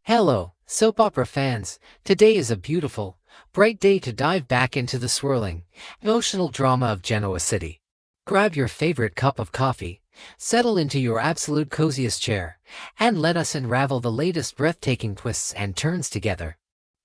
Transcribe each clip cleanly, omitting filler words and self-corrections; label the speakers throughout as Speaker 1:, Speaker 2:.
Speaker 1: Hello, soap opera fans. Today is a beautiful, bright day to dive back into the swirling, emotional drama of Genoa City. Grab your favorite cup of coffee, settle into your absolute coziest chair, and let us unravel the latest breathtaking twists and turns together.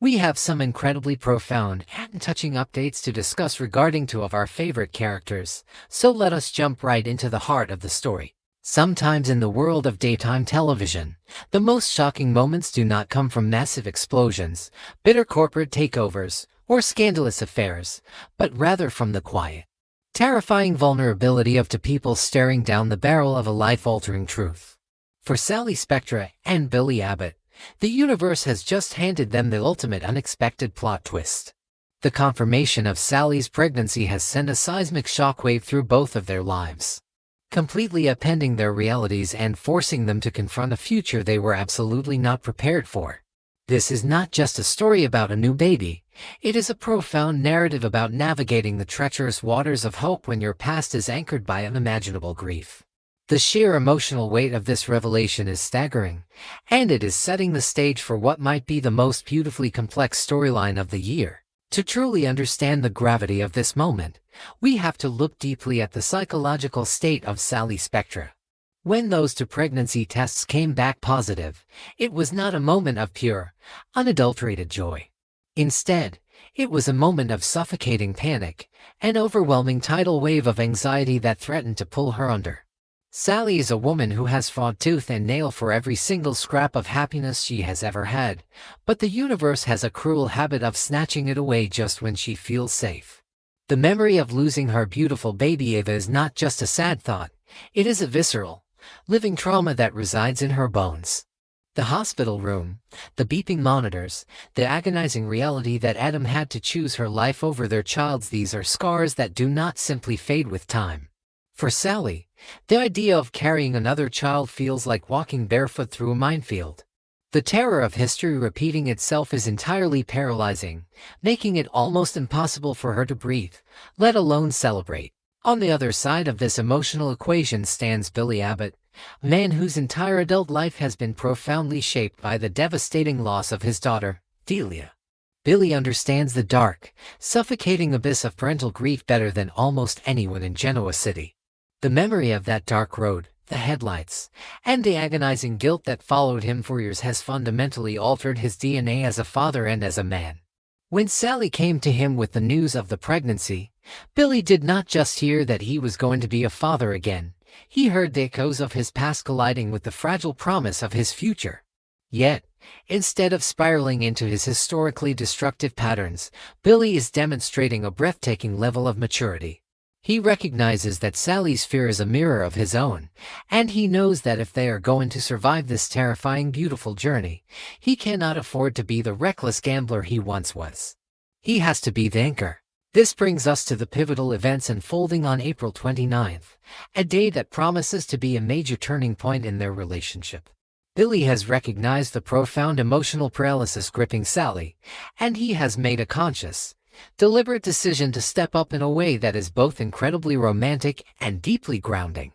Speaker 1: We have some incredibly profound and touching updates to discuss regarding two of our favorite characters, so let us jump right into the heart of the story. Sometimes in the world of daytime television, the most shocking moments do not come from massive explosions, bitter corporate takeovers, or scandalous affairs, but rather from the quiet, terrifying vulnerability of two people staring down the barrel of a life-altering truth. For Sally Spectra and Billy Abbott, the universe has just handed them the ultimate unexpected plot twist. The confirmation of Sally's pregnancy has sent a seismic shockwave through both of their lives, completely upending their realities and forcing them to confront a future they were absolutely not prepared for. This is not just a story about a new baby, it is a profound narrative about navigating the treacherous waters of hope when your past is anchored by unimaginable grief. The sheer emotional weight of this revelation is staggering, and it is setting the stage for what might be the most beautifully complex storyline of the year. To truly understand the gravity of this moment, we have to look deeply at the psychological state of Sally Spectra. When those two pregnancy tests came back positive, it was not a moment of pure, unadulterated joy. Instead, it was a moment of suffocating panic, an overwhelming tidal wave of anxiety that threatened to pull her under. Sally is a woman who has fought tooth and nail for every single scrap of happiness she has ever had, but the universe has a cruel habit of snatching it away just when she feels safe. The memory of losing her beautiful baby Ava is not just a sad thought, it is a visceral, living trauma that resides in her bones. The hospital room, the beeping monitors, the agonizing reality that Adam had to choose her life over their child's, these are scars that do not simply fade with time. For Sally, the idea of carrying another child feels like walking barefoot through a minefield. The terror of history repeating itself is entirely paralyzing, making it almost impossible for her to breathe, let alone celebrate. On the other side of this emotional equation stands Billy Abbott, a man whose entire adult life has been profoundly shaped by the devastating loss of his daughter, Delia. Billy understands the dark, suffocating abyss of parental grief better than almost anyone in Genoa City. The memory of that dark road, the headlights, and the agonizing guilt that followed him for years has fundamentally altered his DNA as a father and as a man. When Sally came to him with the news of the pregnancy, Billy did not just hear that he was going to be a father again, he heard the echoes of his past colliding with the fragile promise of his future. Yet, instead of spiraling into his historically destructive patterns, Billy is demonstrating a breathtaking level of maturity. He recognizes that Sally's fear is a mirror of his own, and he knows that if they are going to survive this terrifying, beautiful journey, he cannot afford to be the reckless gambler he once was. He has to be the anchor. This brings us to the pivotal events unfolding on April 29th, a day that promises to be a major turning point in their relationship. Billy has recognized the profound emotional paralysis gripping Sally, and he has made a conscious, deliberate decision to step up in a way that is both incredibly romantic and deeply grounding.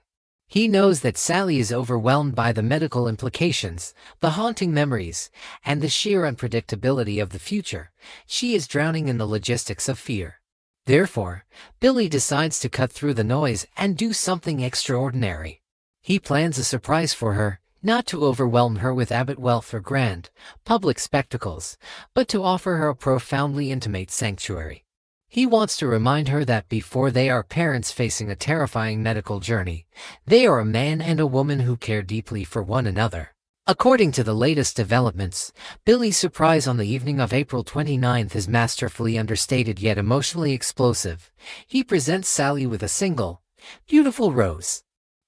Speaker 1: He knows that Sally is overwhelmed by the medical implications, the haunting memories, and the sheer unpredictability of the future. She is drowning in the logistics of fear. Therefore, Billy decides to cut through the noise and do something extraordinary. He plans a surprise for her, not to overwhelm her with Abbott wealth or grand, public spectacles, but to offer her a profoundly intimate sanctuary. He wants to remind her that before they are parents facing a terrifying medical journey, they are a man and a woman who care deeply for one another. According to the latest developments, Billy's surprise on the evening of April 29th is masterfully understated yet emotionally explosive. He presents Sally with a single, beautiful rose.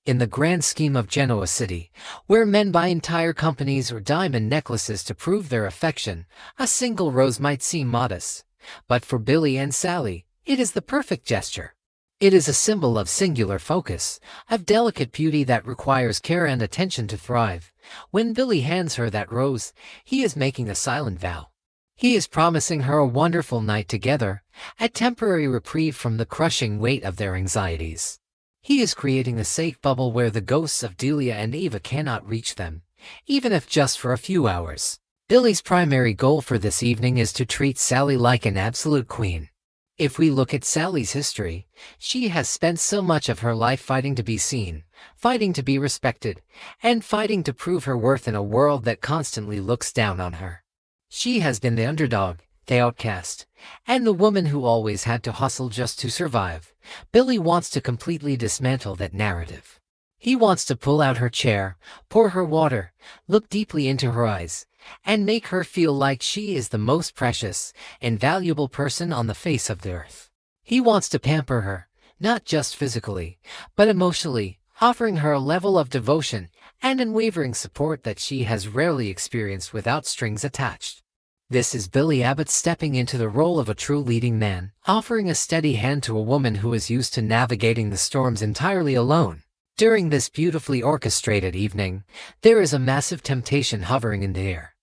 Speaker 1: In the grand scheme of Genoa City, where men buy entire companies or diamond necklaces to prove their affection, a single rose might seem modest. But for Billy and Sally, it is the perfect gesture. It is a symbol of singular focus, of delicate beauty that requires care and attention to thrive, When Billy hands her that rose, he is making a silent vow. He is promising her a wonderful night together, a temporary reprieve from the crushing weight of their anxieties. He is creating a safe bubble where the ghosts of Delia and Eva cannot reach them, even if just for a few hours. Billy's primary goal for this evening is to treat Sally like an absolute queen. If we look at Sally's history, she has spent so much of her life fighting to be seen, fighting to be respected, and fighting to prove her worth in a world that constantly looks down on her. She has been the underdog, the outcast, and the woman who always had to hustle just to survive. Billy wants to completely dismantle that narrative. He wants to pull out her chair, pour her water, look deeply into her eyes, and make her feel like she is the most precious and valuable person on the face of the earth. He wants to pamper her, not just physically, but emotionally, offering her a level of devotion and unwavering support that she has rarely experienced without strings attached. This is Billy Abbott stepping into the role of a true leading man, offering a steady hand to a woman who is used to navigating the storms entirely alone. During this beautifully orchestrated evening, there is a massive temptation hovering in the air.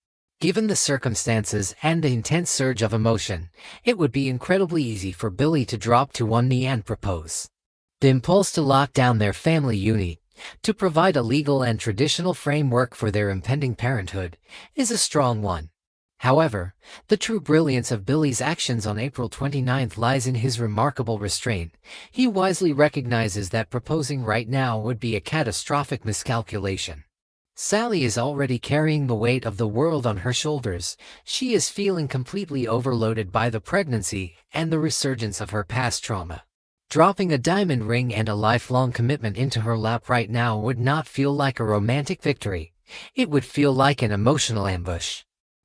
Speaker 1: Given the circumstances and the intense surge of emotion, it would be incredibly easy for Billy to drop to one knee and propose. The impulse to lock down their family unit, to provide a legal and traditional framework for their impending parenthood, is a strong one. However, the true brilliance of Billy's actions on April 29th lies in his remarkable restraint. He wisely recognizes that proposing right now would be a catastrophic miscalculation. Sally is already carrying the weight of the world on her shoulders. She is feeling completely overloaded by the pregnancy and the resurgence of her past trauma. Dropping a diamond ring and a lifelong commitment into her lap right now would not feel like a romantic victory. It would feel like an emotional ambush.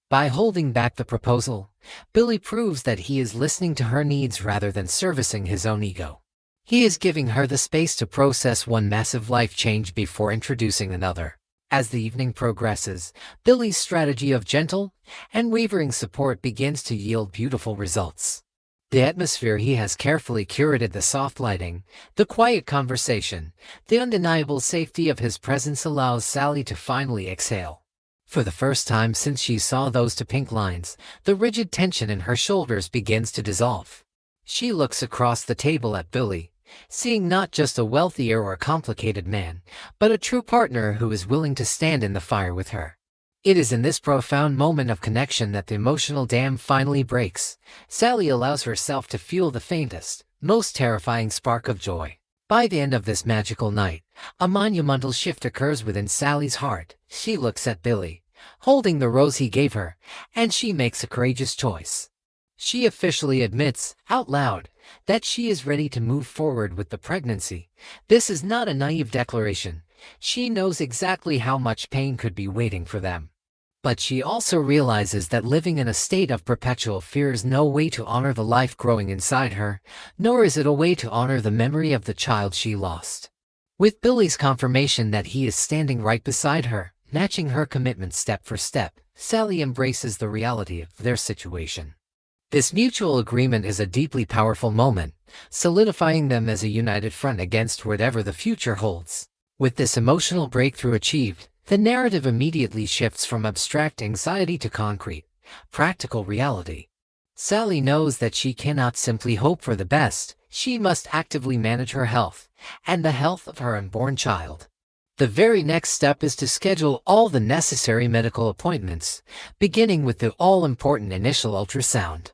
Speaker 1: By holding back the proposal, Billy proves that he is listening to her needs rather than servicing his own ego. He is giving her the space to process one massive life change before introducing another. As the evening progresses, Billy's strategy of gentle and wavering support begins to yield beautiful results. The atmosphere he has carefully curated, the soft lighting, the quiet conversation, the undeniable safety of his presence allows Sally to finally exhale. For the first time since she saw those two pink lines, the rigid tension in her shoulders begins to dissolve. She looks across the table at Billy, seeing not just a wealthier or complicated man, but a true partner who is willing to stand in the fire with her. It is in this profound moment of connection that the emotional dam finally breaks. Sally allows herself to feel the faintest, most terrifying spark of joy. By the end of this magical night, a monumental shift occurs within Sally's heart. She looks at Billy, holding the rose he gave her, and she makes a courageous choice. She officially admits, out loud, that she is ready to move forward with the pregnancy. This is not a naive declaration. She knows exactly how much pain could be waiting for them. But she also realizes that living in a state of perpetual fear is no way to honor the life growing inside her, nor is it a way to honor the memory of the child she lost. With Billy's confirmation that he is standing right beside her, matching her commitment step for step, Sally embraces the reality of their situation. This mutual agreement is a deeply powerful moment, solidifying them as a united front against whatever the future holds. With this emotional breakthrough achieved, the narrative immediately shifts from abstract anxiety to concrete, practical reality. Sally knows that she cannot simply hope for the best. She must actively manage her health and the health of her unborn child. The very next step is to schedule all the necessary medical appointments, beginning with the all-important initial ultrasound.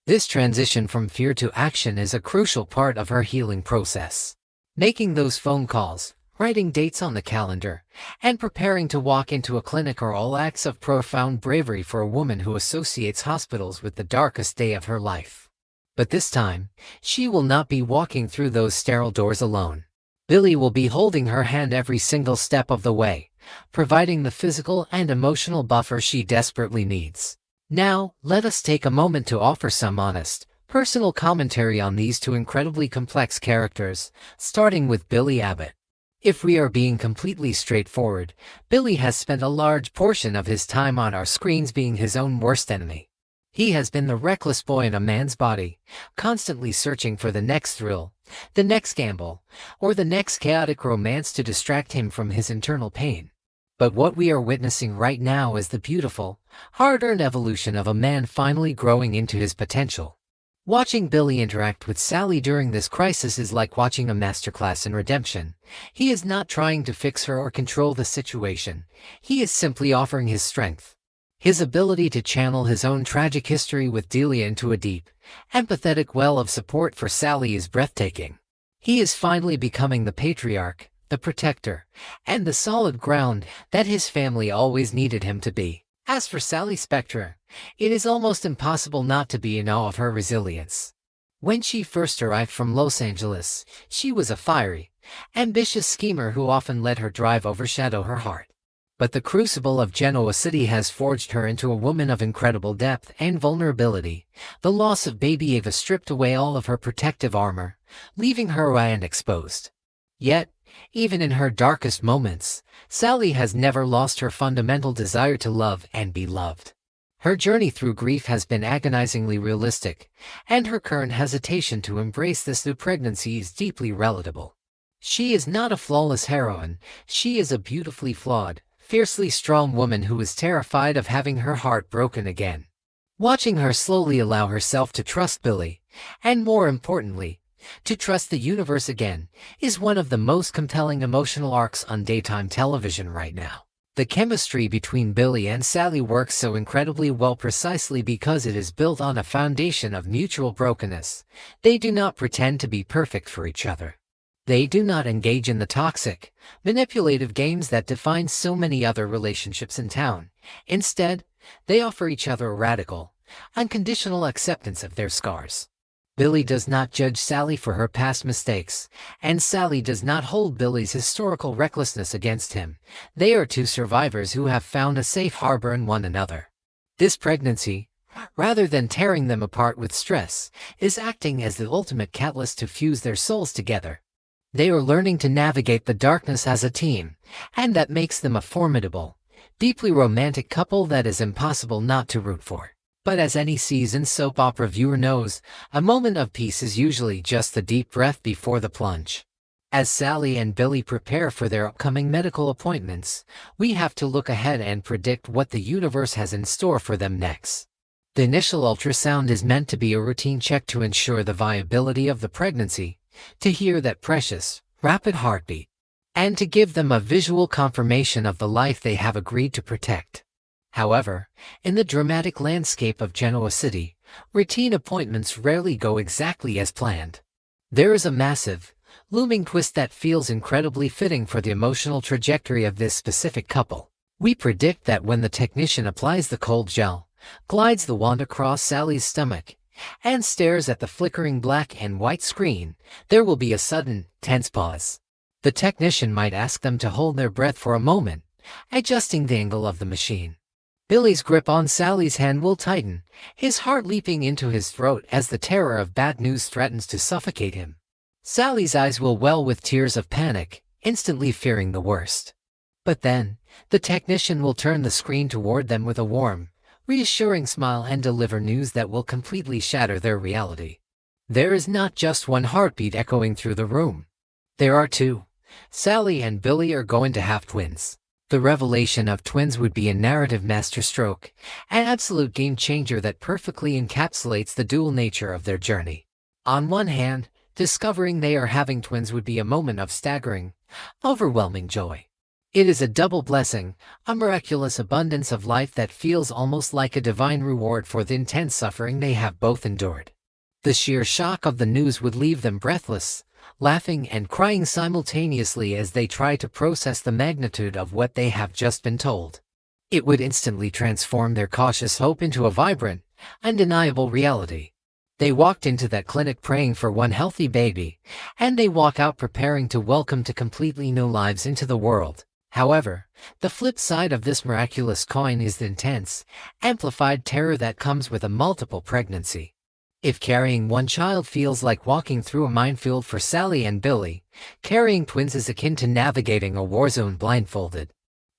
Speaker 1: This transition from fear to action is a crucial part of her healing process. Making those phone calls, writing dates on the calendar, and preparing to walk into a clinic are all acts of profound bravery for a woman who associates hospitals with the darkest day of her life. But this time, she will not be walking through those sterile doors alone. Billy will be holding her hand every single step of the way, providing the physical and emotional buffer she desperately needs. Now, let us take a moment to offer some honest, personal commentary on these two incredibly complex characters, starting with Billy Abbott. If we are being completely straightforward, Billy has spent a large portion of his time on our screens being his own worst enemy. He has been the reckless boy in a man's body, constantly searching for the next thrill, the next gamble, or the next chaotic romance to distract him from his internal pain. But what we are witnessing right now is the beautiful, hard-earned evolution of a man finally growing into his potential. Watching Billy interact with Sally during this crisis is like watching a masterclass in redemption. He is not trying to fix her or control the situation. He is simply offering his strength. His ability to channel his own tragic history with Delia into a deep, empathetic well of support for Sally is breathtaking. He is finally becoming the patriarch, the protector, and the solid ground that his family always needed him to be. As for Sally Spectre, it is almost impossible not to be in awe of her resilience. When she first arrived from Los Angeles, she was a fiery, ambitious schemer who often let her drive overshadow her heart. But the crucible of Genoa City has forged her into a woman of incredible depth and vulnerability. The loss of baby Ava stripped away all of her protective armor, leaving her raw and exposed. Yet, even in her darkest moments, Sally has never lost her fundamental desire to love and be loved. Her journey through grief has been agonizingly realistic, and her current hesitation to embrace this new pregnancy is deeply relatable. She is not a flawless heroine, she is a beautifully flawed, fiercely strong woman who is terrified of having her heart broken again. Watching her slowly allow herself to trust Billy, and more importantly, to trust the universe again, is one of the most compelling emotional arcs on daytime television right now. The chemistry between Billy and Sally works so incredibly well precisely because it is built on a foundation of mutual brokenness. They do not pretend to be perfect for each other. They do not engage in the toxic, manipulative games that define so many other relationships in town. Instead, they offer each other a radical, unconditional acceptance of their scars. Billy does not judge Sally for her past mistakes, and Sally does not hold Billy's historical recklessness against him. They are two survivors who have found a safe harbor in one another. This pregnancy, rather than tearing them apart with stress, is acting as the ultimate catalyst to fuse their souls together. They are learning to navigate the darkness as a team, and that makes them a formidable, deeply romantic couple that is impossible not to root for. But as any seasoned soap opera viewer knows, a moment of peace is usually just the deep breath before the plunge. As Sally and Billy prepare for their upcoming medical appointments, we have to look ahead and predict what the universe has in store for them next. The initial ultrasound is meant to be a routine check to ensure the viability of the pregnancy, to hear that precious, rapid heartbeat, and to give them a visual confirmation of the life they have agreed to protect. However, in the dramatic landscape of Genoa City, routine appointments rarely go exactly as planned. There is a massive, looming twist that feels incredibly fitting for the emotional trajectory of this specific couple. We predict that when the technician applies the cold gel, glides the wand across Sally's stomach, and stares at the flickering black and white screen, there will be a sudden, tense pause. The technician might ask them to hold their breath for a moment, adjusting the angle of the machine. Billy's grip on Sally's hand will tighten, his heart leaping into his throat as the terror of bad news threatens to suffocate him. Sally's eyes will well with tears of panic, instantly fearing the worst. But then, the technician will turn the screen toward them with a warm, reassuring smile and deliver news that will completely shatter their reality. There is not just one heartbeat echoing through the room. There are two. Sally and Billy are going to have twins. The revelation of twins would be a narrative masterstroke, an absolute game-changer that perfectly encapsulates the dual nature of their journey. On one hand, discovering they are having twins would be a moment of staggering, overwhelming joy. It is a double blessing, a miraculous abundance of life that feels almost like a divine reward for the intense suffering they have both endured. The sheer shock of the news would leave them breathless, laughing and crying simultaneously as they try to process the magnitude of what they have just been told. It would instantly transform their cautious hope into a vibrant, undeniable reality. They walked into that clinic praying for one healthy baby, and they walk out preparing to welcome two completely new lives into the world. However, the flip side of this miraculous coin is the intense, amplified terror that comes with a multiple pregnancy. If carrying one child feels like walking through a minefield for Sally and Billy, carrying twins is akin to navigating a war zone blindfolded.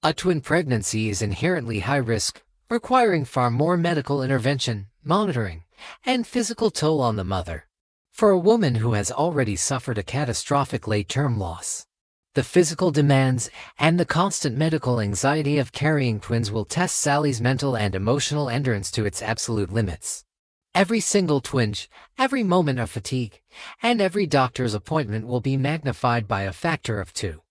Speaker 1: A twin pregnancy is inherently high risk, requiring far more medical intervention, monitoring, and physical toll on the mother. For a woman who has already suffered a catastrophic late-term loss, The physical demands and the constant medical anxiety of carrying twins will test Sally's mental and emotional endurance to its absolute limits. Every single twinge, every moment of fatigue, and every doctor's appointment will be magnified by a factor of 2.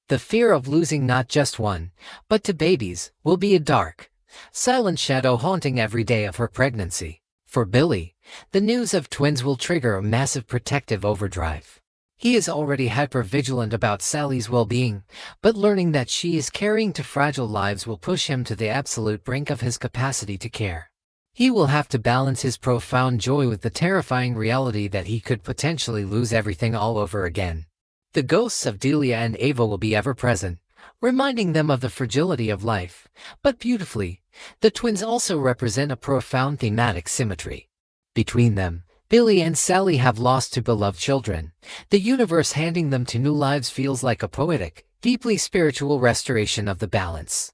Speaker 1: The fear of losing not just one, but 2 babies, will be a dark, silent shadow haunting every day of her pregnancy. For Billy, the news of twins will trigger a massive protective overdrive. He is already hyper-vigilant about Sally's well-being, but learning that she is carrying 2 fragile lives will push him to the absolute brink of his capacity to care. He will have to balance his profound joy with the terrifying reality that he could potentially lose everything all over again. The ghosts of Delia and Ava will be ever present, reminding them of the fragility of life, but beautifully, the twins also represent a profound thematic symmetry. Between them, Billy and Sally have lost 2 beloved children. The universe handing them 2 new lives feels like a poetic, deeply spiritual restoration of the balance.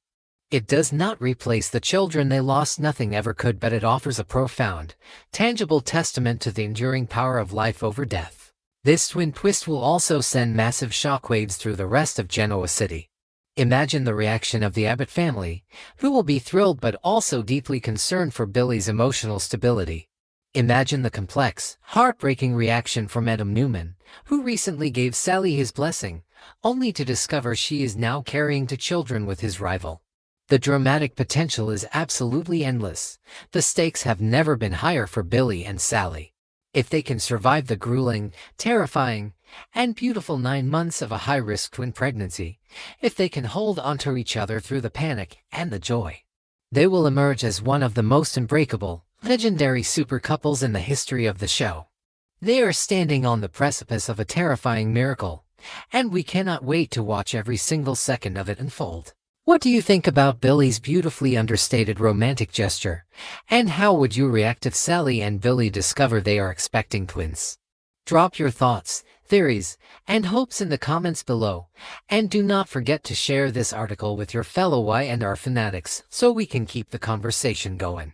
Speaker 1: It does not replace the children they lost, nothing ever could, but it offers a profound, tangible testament to the enduring power of life over death. This twin twist will also send massive shockwaves through the rest of Genoa City. Imagine the reaction of the Abbott family, who will be thrilled but also deeply concerned for Billy's emotional stability. Imagine the complex, heartbreaking reaction from Adam Newman, who recently gave Sally his blessing, only to discover she is now carrying 2 children with his rival. The dramatic potential is absolutely endless. The stakes have never been higher for Billy and Sally. If they can survive the grueling, terrifying, and beautiful 9 months of a high-risk twin pregnancy, if they can hold onto each other through the panic and the joy, they will emerge as one of the most unbreakable, legendary super couples in the history of the show. They are standing on the precipice of a terrifying miracle, and we cannot wait to watch every single second of it unfold. What do you think about Billy's beautifully understated romantic gesture? And how would you react if Sally and Billy discover they are expecting twins? Drop your thoughts, theories, and hopes in the comments below. And do not forget to share this article with your fellow Y&R fanatics so we can keep the conversation going.